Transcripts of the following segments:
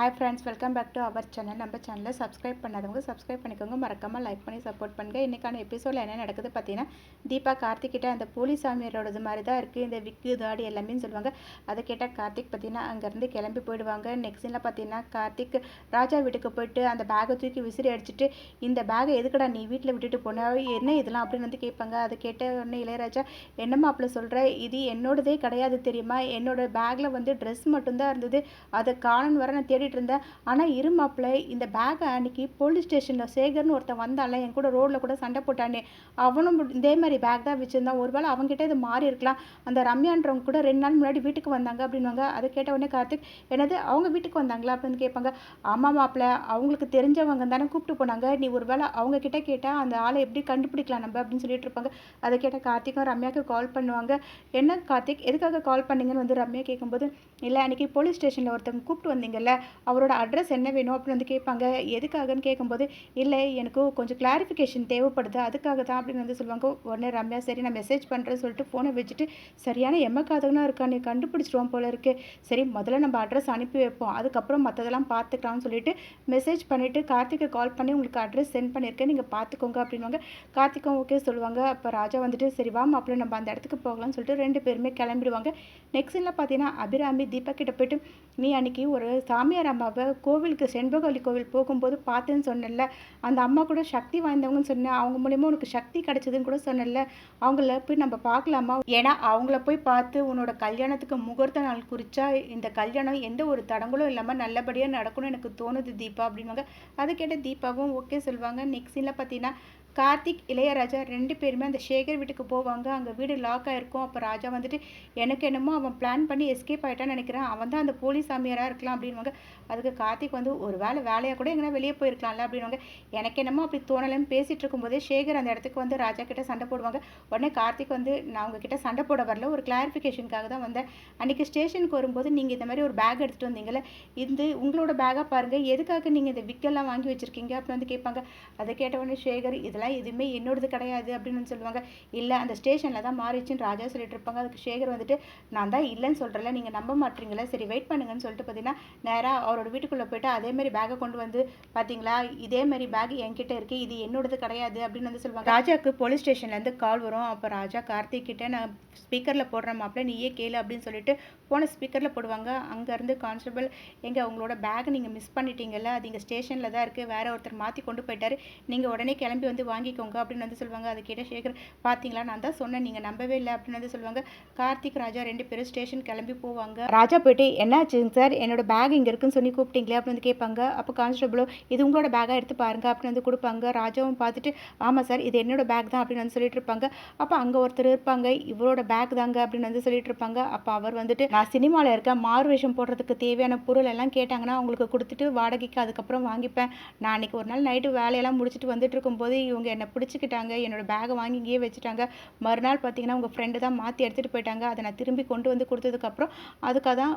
Hi friends, welcome back to our channel. நம்ம சேனலை subscribe பண்ணாதவங்க சப்ஸ்கிரைப் பண்ணிக்கோங்க. மறக்காமல் லைக் பண்ணி சப்போர்ட் பண்ணுங்கள். இன்றைக்கான எபிசோடில் என்ன நடக்குது பார்த்தீங்கன்னா, தீபா கார்த்திக் கிட்ட அந்த போலீஸ் சாமியாரோடது மாதிரி தான் இருக்குது, இந்த விக்கு தாடி எல்லாமே சொல்லுவாங்க. அதை கேட்டால் கார்த்திக் பார்த்தீங்கன்னா அங்கேருந்து கிளம்பி போயிடுவாங்க. நெக்ஸ்ட்டில் பார்த்தீங்கன்னா கார்த்திக் ராஜா வீட்டுக்கு போயிட்டு அந்த பேக்கை தூக்கி விசிறி அடிச்சுட்டு, இந்த பேக்கை எதுக்கடா நீ வீட்டில் விட்டுட்டு போன, என்ன இதெல்லாம் அப்படின்னு வந்து கேட்பாங்க. அதை கேட்ட உடனே இளையராஜா, என்னம்மா அப்படி சொல்கிற, இது என்னோடதே கிடையாது தெரியுமா, என்னோட பேக்கில் வந்து ட்ரெஸ் மட்டும்தான் இருந்தது, அதை காணன் வர நான் தேடிட்டு இருந்தேன். ஆனால் இருமாப்பில் இந்த பேக்கை அன்றைக்கி போலீஸ் ஸ்டேஷனில் சேகர்னு ஒருத்தன் வந்தால என் கூட ரோடில் கூட சண்டை போட்டானே, அவனும் இதே மாதிரி பேக் தான் வச்சுருந்தான். ஒருவேளை அவங்ககிட்ட இது மாறி இருக்கலாம். அந்த ரம்யான்றவங்க கூட 2 நாள் முன்னாடி வீட்டுக்கு வந்தாங்க அப்படின்வாங்க. அதை கேட்ட உடனே கார்த்திக், என்னது அவங்க வீட்டுக்கு வந்தாங்களா அப்படின்னு கேட்பாங்க. ஆமாம் மாப்பிள்ள, அவங்களுக்கு தெரிஞ்சவங்க தானே கூப்பிட்டு போனாங்க, நீ ஒருவேளை அவங்க கிட்ட கேட்டால் அந்த ஆளை எப்படி கண்டுபிடிக்கலாம் நம்ம அப்படின்னு சொல்லிட்டு இருப்பாங்க. அதை கேட்ட கார்த்திக்கும் ரம்யாவுக்கு கால் பண்ணுவாங்க. என்ன கார்த்திக், எதுக்காக கால் பண்ணீங்கன்னு வந்து ரம்யா கேட்கும்போது, இல்லை அன்றைக்கி போலீஸ் ஸ்டேஷனில் ஒருத்தவங்க கூப்பிட்டு வந்தீங்கல்ல, அவரோட அட்ரஸ் என்ன வேணும் அப்படின்னு வந்து கேட்பாங்க. எதுக்காகன்னு கேட்கும்போது, இல்லை எனக்கு கொஞ்சம் கிளாரிஃபிகேஷன் தேவைப்படுது, அதுக்காக தான் அப்படின்னு வந்து சொல்லுவாங்க. உடனே ரம்யா, சரி நான் மெசேஜ் பண்ணுறேன்னு சொல்லிட்டு ஃபோனை வச்சுட்டு, சரியான எம்மக்காதகனா இருக்கா, நீ கண்டுபிடிச்சிருவோம் போல இருக்கு, சரி முதல்ல நம்ம அட்ரஸ் அனுப்பி வைப்போம், அதுக்கப்புறம் மற்றதெல்லாம் பார்த்துக்கலாம்னு சொல்லிட்டு மெசேஜ் பண்ணிவிட்டு கார்த்திகை கால் பண்ணி உங்களுக்கு அட்ரஸ் சென்ட் பண்ணியிருக்கேன், நீங்கள் பார்த்துக்கோங்க அப்படின்வாங்க. கார்த்திக்கும் ஓகே சொல்லுவாங்க. அப்போ ராஜா வந்துட்டு, சரி வா மாப்பிள்ள நம்ம அந்த இடத்துக்கு போகலாம்னு சொல்லிட்டு 2 பேருமே கிளம்பிடுவாங்க. நெக்ஸ்ட் இல்லை பார்த்தீங்கன்னா, அபிராமி தீபா கிட்ட போயிட்டு, நீ அன்றைக்கி ஒரு சாமியார் அம்மாவை கோவிலுக்கு செண்பகவல்லி கோவில் போகும்போது பார்த்தேன்னு சொன்னல, அந்த அம்மா கூட சக்தி வாய்ந்தவங்கன்னு சொன்னேன், அவங்க மூலியமாக உனக்கு சக்தி கிடைச்சதுன்னு கூட சொன்னல, அவங்கள போய் நம்ம பார்க்கலாமா, ஏன்னா அவங்கள போய் பார்த்து உன்னோட கல்யாணத்துக்கு முகூர்த்த நாள் குறிச்சா இந்த கல்யாணம் எந்த ஒரு தடங்களும் இல்லாமல் நல்லபடியாக நடக்கணும்னு எனக்கு தோணுது தீபா அப்படின்வாங்க. அதை கேட்ட தீபாவும் ஓகே சொல்லுவாங்க. நெக்ஸ்ட் இல்லை பார்த்தீங்கன்னா, கார்த்திக் இளையராஜா 2 பேருமே அந்த சேகர் வீட்டுக்கு போவாங்க. அங்கே வீடு லாக் ஆகிருக்கும். அப்போ ராஜா வந்துட்டு, எனக்கு என்னமோ அவன் பிளான் பண்ணி எஸ்கேப் ஆகிட்டான்னு நினைக்கிறேன், அவன் தான் அந்த போலீஸ் சாமியாராக இருக்கலாம் அப்படின்வாங்க. அதுக்கு கார்த்திக் வந்து, ஒரு வேலையாக கூட எங்கன்னா வெளியே போயிருக்கலாம்ல அப்படின்வாங்க. எனக்கு என்னமோ அப்படி தோணலைன்னு பேசிகிட்டு இருக்கும்போதே சேகர் அந்த இடத்துக்கு வந்து ராஜா கிட்ட சண்டை போடுவாங்க. உடனே கார்த்திக் வந்து, நான் உங்ககிட்ட சண்டை போட வரல, ஒரு கிளாரிஃபிகேஷனுக்காக தான் வந்தேன், அன்றைக்கி ஸ்டேஷனுக்கு வரும்போது நீங்கள் இந்த மாதிரி ஒரு பேக் எடுத்துகிட்டு வந்தீங்களே, இது உங்களோட பேக்காக பாருங்கள், எதுக்காக நீங்கள் இந்த விக்கெல்லாம் வாங்கி வச்சுருக்கீங்க அப்படின்னு வந்து கேட்பாங்க. அதை கேட்ட உடனே சேகர், இதெல்லாம் எதுவுமே என்னோடது கிடையாது அப்படின்னு சொல்லுவாங்க. இல்லை அந்த ஸ்டேஷனில் தான் மாறிச்சுன்னு ராஜா சொல்லிட்டு இருப்பாங்க. அதுக்கு சேகர் வந்துட்டு, நான் தான் இல்லைன்னு சொல்கிறேன்ல, நீங்கள் நம்ப மாட்டீங்களா, சரி வெயிட் பண்ணுங்கன்னு சொல்லிட்டு பார்த்தீங்கன்னா நேராக அவரோட வீட்டுக்குள்ளே போய்ட்டு அதேமாதிரி பேக்கை கொண்டு வந்து, பார்த்தீங்களா இதேமாதிரி பேக் என்கிட்ட இருக்குது, இது என்னோடது கிடையாது அப்படின்னு வந்து சொல்லுவாங்க. ராஜாவுக்கு போலீஸ் ஸ்டேஷன்லேருந்து கால் வரும். அப்போ ராஜா கார்த்திக் கிட்டே, நான் ஸ்பீக்கரில் போடுற மாப்பிள்ள நீயே கேளு அப்படின்னு சொல்லிட்டு போன ஸ்பீக்கரில் போடுவாங்க. அங்கேருந்து கான்ஸ்டபிள், எங்கள் உங்களோட பேக்கை நீங்கள் மிஸ் பண்ணிட்டீங்கல்ல, அது இங்கே ஸ்டேஷனில் தான் இருக்குது, வேறு ஒருத்தர் மாற்றி கொண்டு போயிட்டாரு, நீங்கள் உடனே கிளம்பி வந்து வாங்கிக்கோங்க அப்படின்னு வந்து சொல்லுவாங்க. அதை கேட்ட சேகர், பார்த்தீங்களா நான் தான் சொன்னேன், நீங்கள் நம்பவே இல்லை அப்படின்னு வந்து சொல்லுவாங்க. கார்த்திக் ராஜா 2 பேரும் ஸ்டேஷன் கிளம்பி போவாங்க. ராஜா போயிட்டு, என்னாச்சுங்க சார், என்னோட பேக் இங்கே இருக்குன்னு சொல்லி கூப்பிட்டீங்களே அப்படின்னு வந்து கேட்பாங்க. அப்போ கான்ஸ்டபிளும், இது உங்களோட பேக்காக எடுத்து பாருங்க அப்படின்னு வந்து கொடுப்பாங்க. ராஜாவும் பார்த்துட்டு, ஆமாம் சார் இது என்னோட பேக் தான் அப்படின்னு வந்து சொல்லிட்டு இருப்பாங்க. அப்போ அங்கே ஒருத்தர் இருப்பாங்க, இவரோட பேக் தாங்க அப்படின்னு வந்து சொல்லிட்டு இருப்பாங்க. அப்போ அவர் வந்துட்டு, நான் சினிமாவில் இருக்க மாறு வேஷம் போடுறதுக்கு தேவையான பொருள் எல்லாம் கேட்டாங்கன்னா அவங்களுக்கு கொடுத்துட்டு வாடகைக்கு அதுக்கப்புறம் வாங்கிப்பேன், நான் அன்றைக்கி ஒரு நாள் நைட்டு வேலையெல்லாம் முடிச்சுட்டு வந்துட்டு இருக்கும்போது இவங்க என்னை பிடிச்சிக்கிட்டாங்க, என்னோடய பேக்கை வாங்கி இங்கேயே வச்சுட்டாங்க, மறுநாள் பார்த்தீங்கன்னா உங்கள் ஃப்ரெண்டு தான் மாற்றி எடுத்துகிட்டு போயிட்டாங்க, அதை நான் திரும்பி கொண்டு வந்து கொடுத்ததுக்கப்புறம்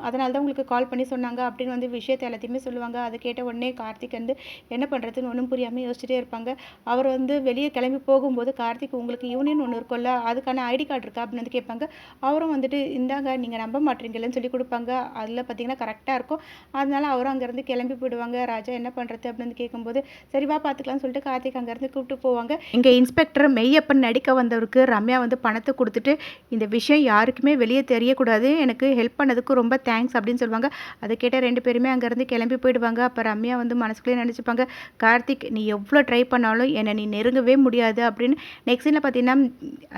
அதனால தான் உங்களுக்கு கால் பண்ணி சொன்னாங்க அப்படின்னு வந்து விஷயத்தை எல்லாத்தையுமே சொல்லுவாங்க. அதை கேட்ட உடனே கார்த்திக் வந்து என்ன பண்ணுறதுன்னு ஒன்றும் புரியாமல் யோசிச்சுட்டே இருப்பாங்க. அவர் வந்து வெளியே கிளம்பி போகும்போது, கார்த்திக் உங்களுக்கு யூனியன் ஒன்று இருக்கும்ல, அதுக்கான ஐடி கார்டு இருக்கா அப்படின்னு வந்து கேட்பாங்க. அவரும் வந்துட்டு, இந்தாங்க நீங்கள் நம்ப மாட்டீங்கன்னு சொல்லி கொடுப்பாங்க. அதில் பார்த்தீங்கன்னா கரெக்டாக இருக்கும். அதனால அவரும் அங்கேருந்து கிளம்பி போயிடுவாங்க. ராஜா என்ன பண்ணுறது அப்படின்னு கேட்கும்போது, சரிவா பார்த்துக்கலாம்னு சொல்லிட்டு கார்த்திக் அங்கேருந்து கூப்பிட்டு போவாங்க. இங்கே இன்ஸ்பெக்டர் மெய்யப்பன் நடிக்க வந்தவருக்கு ரம்யா வந்து பணத்தை கொடுத்துட்டு, இந்த விஷயம் யாருக்குமே வெளியே தெரியக்கூடாது, எனக்கு ஹெல்ப் பண்ணதுக்கு ரொம்ப தேங்க்ஸ் அப்படின்னு சொல்லுவாங்க. அதை கேட்ட 2 பேருமே அங்கேருந்து கிளம்பி போயிடுவாங்க. அப்போ ரம்யா வந்து மனசுக்குள்ளே நினச்சிப்பாங்க, கார்த்திக் நீ எவ்வளோ ட்ரை பண்ணாலும் என்னை நீ நெருங்கவே முடியாது அப்படின்னு. நெக்ஸ்ட்டில் பார்த்தீங்கன்னா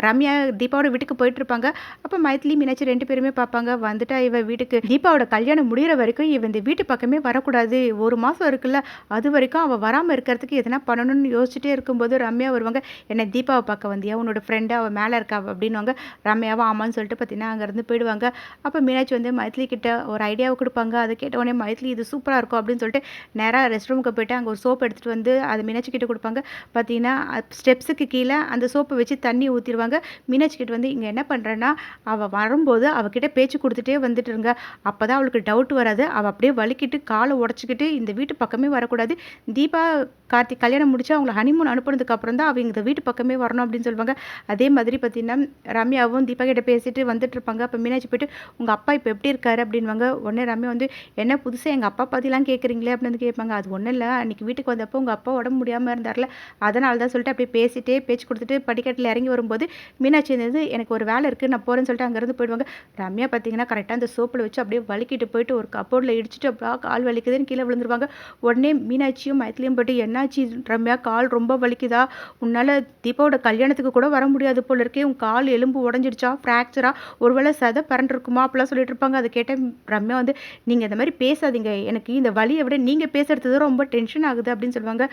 ரம்யா தீபாவோட வீட்டுக்கு போயிட்டு இருப்பாங்க. அப்போ மைத்திலி மீனாட்சி 2 பேருமே பார்ப்பாங்க. வந்துட்டா இவ வீட்டுக்கு, தீபாவோட கல்யாணம் முடிகிற வரைக்கும் இவன் இந்த வீட்டு பக்கமே வரக்கூடாது, 1 மாதம் இருக்குல்ல, அது வரைக்கும் அவள் வராமல் இருக்கிறதுக்கு எதனா பண்ணணும்னு யோசிச்சுட்டே இருக்கும்போது ரம்யா வருவாங்க. என்னை தீபாவை பார்க்க வந்தியா, உன்னோட ஃப்ரெண்டு அவள் மேலே இருக்கா அப்படின்வாங்க. ரம்யாவும் ஆமான்னு சொல்லிட்டு பார்த்தீங்கன்னா அங்கேருந்து போயிடுவாங்க. அப்போ மீனாட்சி வந்து மைத்திலி கிட்ட ஒரு ஐடியாவை கொடுப்பாங்க. அதை கேட்டவுடனே மைத்திலி இது சூப்பராக இருக்கும் அப்படின்னு சொல்லிட்டு நேராக ரெஸ்ட் ரூமுக்கு போய்ட்டு அங்கே ஒரு சோப்பு எடுத்துகிட்டு வந்து அதை மீனாட்சி கிட்ட கொடுப்பாங்க. பார்த்தீங்கன்னா ஸ்டெப்ஸுக்கு கீழே அந்த சோப்பை வச்சு தண்ணி ஊற்றிடுவாங்க. மீனாட்சி கிட்ட வந்து, இங்கே என்ன பண்ணுறேன்னா, அவள் வரும்போது அவகிட்ட பேச்சு கொடுத்துட்டே வந்துட்டு இருங்க, அப்போ தான் அவளுக்கு டவுட் வராது, அவள் அப்படியே வலிக்கிட்டு காலை உடச்சிக்கிட்டு இந்த வீட்டு பக்கமே வரக்கூடாது, தீபா கார்த்திக் கல்யாணம் முடிச்சு அவங்கள ஹனிமூன் அனுப்புனதுக்கு வந்ததுக்கப்புறம் தான் அவள் இந்த வீட்டு பக்கமே வரணும் அப்படின்னு சொல்லுவாங்க. அதே மாதிரி பார்த்தீங்கன்னா ரம்யாவும் தீபா கிட்ட பேசிட்டு வந்துட்டு இருப்பாங்க. அப்போ மீனாட்சி போயிட்டு உங்கள் அப்பா இப்போ எப்படி இருக்காரு அப்படின்வாங்க. உடனே ரம்யா வந்து என்ன புதுசாக எங்கள் அப்பா பற்றிலாம் கேட்குறீங்களே அப்படின்னு வந்து கேட்பாங்க. அது ஒன்றும் இல்லை, அன்றைக்கி வீட்டுக்கு வந்தப்போ உங்கள் அப்பா உடம்பு முடியாமல் இருந்தார்ல, அதனால தான் சொல்லிட்டு அப்படியே பேசிட்டே பேச்சு கொடுத்துட்டு படிக்கட்டில் இறங்கி வரும்போது மீனாட்சி இருந்தது எனக்கு ஒரு வேலை இருக்குது நான் போகிறேன்னு சொல்லிட்டு அங்கேருந்து போயிடுவாங்க. ரம்யா பார்த்தீங்கன்னா கரெக்டாக அந்த சோப்பில் வச்சு அப்படியே வலிக்கிட்டு போயிட்டு ஒரு கப்போர்டில் இடிச்சிட்டு அப்படியே கால் வலிக்குதுன்னு கீழே விழுந்துருவாங்க. உடனே மீனாட்சியும் மைத்திலியும் போயிட்டு என்னாச்சு ரம்யா, கால் ரொம்ப வலிக்குதா, உன்னால் தீபாவோட கல்யாணத்துக்கு கூட வர முடியாது போல இருக்கே, உன் கால் எலும்பு உடஞ்சிடுச்சா, ஃப்ராக்சரா, ஒருவேளை சதை பரண்டிருக்குமா அப்படிலாம் சொல்லிட்டு இருப்பாங்க. அதை கேட்ட ரம்யா வந்து நீங்கள் இந்த மாதிரி பேசாதீங்க, எனக்கு இந்த வலியை விட நீங்கள் பேசுறது ரொம்ப டென்ஷன் ஆகுது அப்படின்னு சொல்லுவாங்க.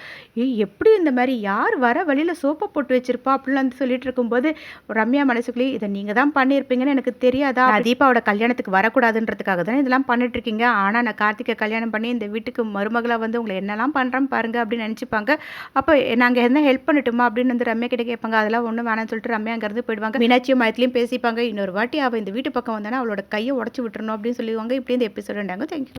எப்படி இந்த மாதிரி யார் வர வழியில் சோப்பை போட்டு வச்சிருப்பா அப்படிலாம் வந்து சொல்லிட்டு இருக்கும்போது ரம்யா மனசுக்குள்ளேயே இதை நீங்கள் தான் பண்ணியிருப்பீங்கன்னு எனக்கு தெரியாதா, தீபாவோட கல்யாணத்துக்கு வரக்கூடாதுன்றதுக்காக தானே இதெல்லாம் பண்ணிட்டு இருக்கீங்க, ஆனால் நான் கார்த்திகை கல்யாணம் பண்ணி இந்த வீட்டுக்கு மருமகளாக வந்து உங்களை என்னெல்லாம் பண்ணுறேன் பாருங்க அப்படின்னு நினச்சிப்பாங்க. அப்போ நாங்கள் என்ன ஹெல்ப் பண்ணட்டுமா அப்படின்னு வந்து ரம்யா கிட்ட கேட்பாங்க. அதெல்லாம் ஒன்றும் வேணாம்னு சொல்லிட்டு ரம்யா அங்கேருந்து போயிடுவாங்க. மீனாட்சியும் மைத்திலையும் பேசிப்பாங்க. இன்னொரு வாட்டி அவள் இந்த வீட்டு பக்கம் வந்தானா அவளோட கையை உடச்சி விட்டுறணும் அப்படின்னு சொல்லுவாங்க. இப்படி இந்த எபிசோட். தேங்க்யூ.